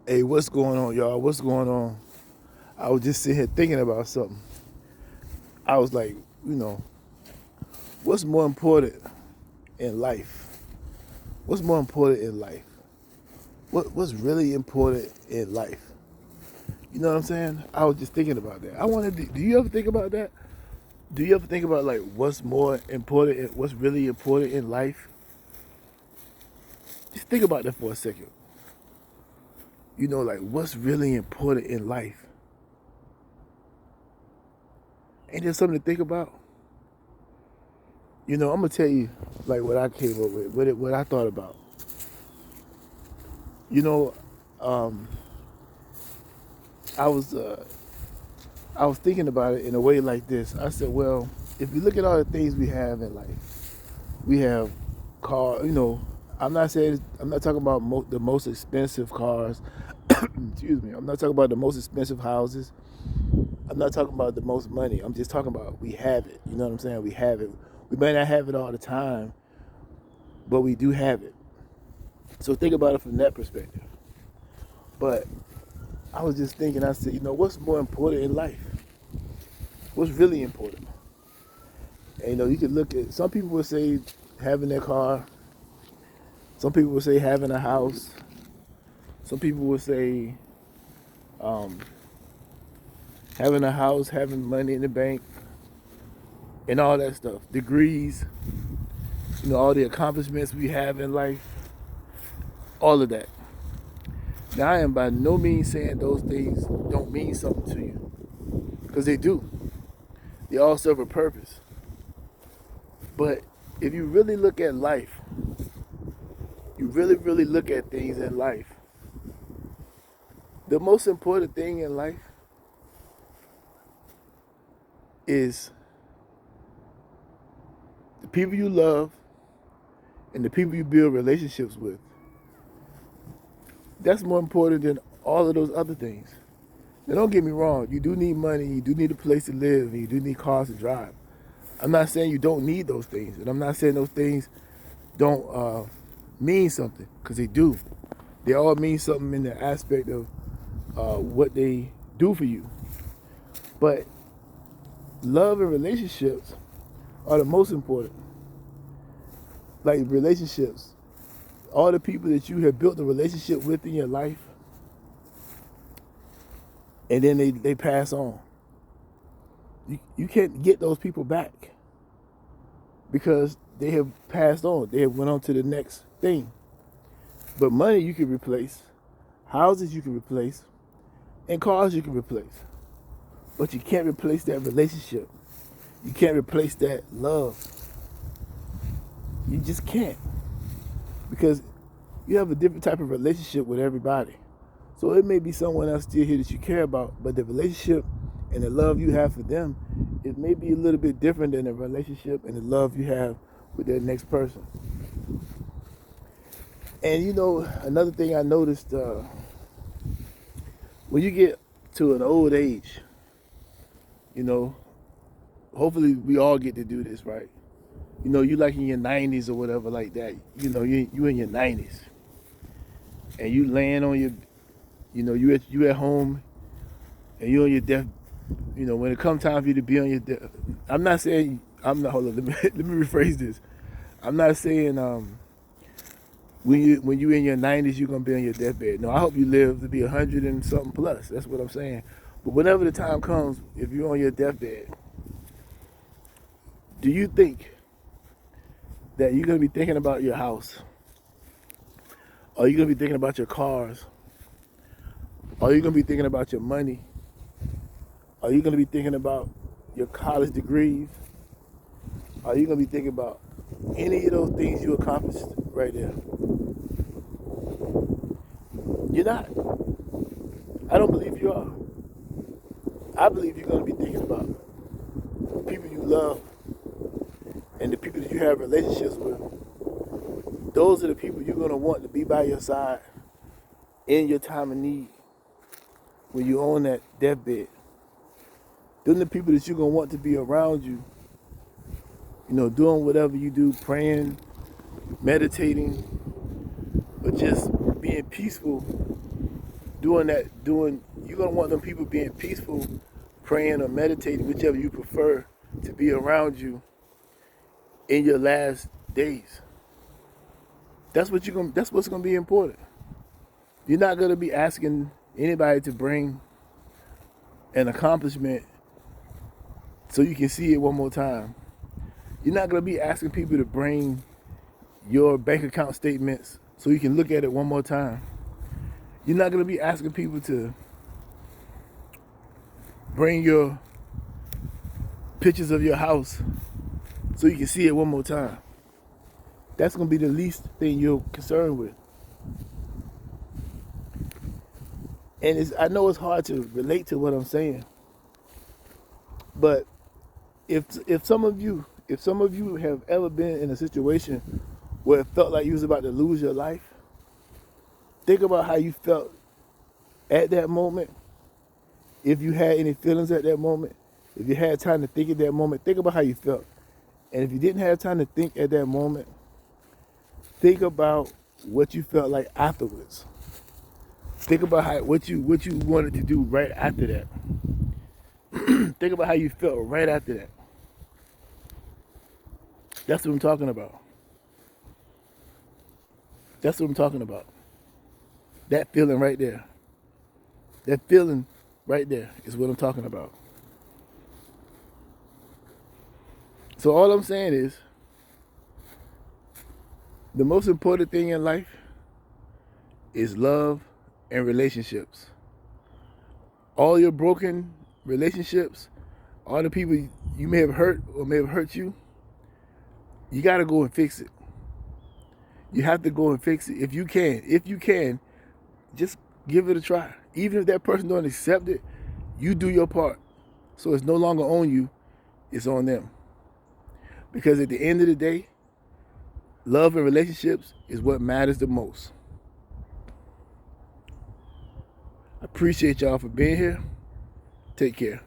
Hey, what's going on, y'all? What's going on? I was just sitting here thinking about something. I was like, you know, what's more important in life? What's more important in life? What's really important in life? You know what I'm saying? I was just thinking about that. I wanted to, do you ever think about that? Do you ever think about like what's more important, what's really important in life? Just think about that for a second. Like what's really important in life? Ain't there something to think about? I'm gonna tell you like what I came up with, what I thought about. You know, um, I was I was thinking about it in a way like this. I said, well, if you look at all the things we have in life, we have car. I'm not talking about the most expensive cars. Excuse me. I'm not talking about the most expensive houses. I'm not talking about the most money. I'm just talking about we have it. You know what I'm saying? We have it. We may not have it all the time, but we do have it. So think about it from that perspective. But I was just thinking, I said, what's more important in life? What's really important? And you could look at, some people would say having their car, some people would say having a house, some people would say um, having a house, having money in the bank, and all that stuff. Degrees, all the accomplishments we have in life, all of that. Now, I am by no means saying those things don't mean something to you, because they do. They all serve a purpose. But if you really look at life, you really, really look at things in life, the most important thing in life is the people you love and the people you build relationships with. That's more important than all of those other things. Now, don't get me wrong. You do need money. You do need a place to live. And you do need cars to drive. I'm not saying you don't need those things. And I'm not saying those things don't mean something, because they do. They all mean something in the aspect of what they do for you. But love and relationships are the most important. Like relationships, all the people that you have built a relationship with in your life, and then they pass on. You can't get those people back because they have passed on. They have went on to the next thing. But money you can replace, houses you can replace, and cars you can replace. But you can't replace that relationship. You can't replace that love. You just can't. Because you have a different type of relationship with everybody. So it may be someone else still here that you care about, but the relationship and the love you have for them, it may be a little bit different than the relationship and the love you have with that next person. And another thing I noticed, when you get to an old age, you know, hopefully we all get to do this, right? You like in your 90s or whatever like that. You in your 90s, and you laying on your, you at home, and you on your death. When it comes time for you to be on your death, I'm not saying I'm not. Hold on, let me rephrase this. I'm not saying when you in your 90s you're gonna be on your deathbed. No, I hope you live to be 100 and something plus. That's what I'm saying. But whenever the time comes, if you're on your deathbed, do you think that you're gonna be thinking about your house? Are you gonna be thinking about your cars? Are you gonna be thinking about your money? Are you gonna be thinking about your college degrees? Are you gonna be thinking about any of those things you accomplished right there? You're not. I don't believe you are. I believe you're gonna be thinking about the people you love and the people that you have relationships with. Those are the people you're gonna want to be by your side in your time of need when you're on that deathbed. Them the people that you're gonna want to be around you, doing whatever you do, praying, meditating, or just being peaceful you're gonna want them people being peaceful, praying or meditating, whichever you prefer, to be around you in your last days. That's what's gonna be important. You're not gonna be asking anybody to bring an accomplishment so you can see it one more time. You're not gonna be asking people to bring your bank account statements so you can look at it one more time. You're not gonna be asking people to bring your pictures of your house so you can see it one more time. That's gonna be the least thing you're concerned with. And I know it's hard to relate to what I'm saying, but if some of you have ever been in a situation where it felt like you was about to lose your life, think about how you felt at that moment. If you had any feelings at that moment, if you had time to think at that moment, think about how you felt. And if you didn't have time to think at that moment, think about what you felt like afterwards. Think about what you wanted to do right after that. Think about how you felt right after that. That's what I'm talking about. That's what I'm talking about. That feeling right there. That feeling right there is what I'm talking about. So all I'm saying is, the most important thing in life is love and relationships. All your broken relationships, all the people you may have hurt or may have hurt you, you got to go and fix it. You have to go and fix it if you can. If you can, just give it a try. Even if that person don't accept it, you do your part. So it's no longer on you, it's on them. Because at the end of the day, love and relationships is what matters the most. I appreciate y'all for being here. Take care.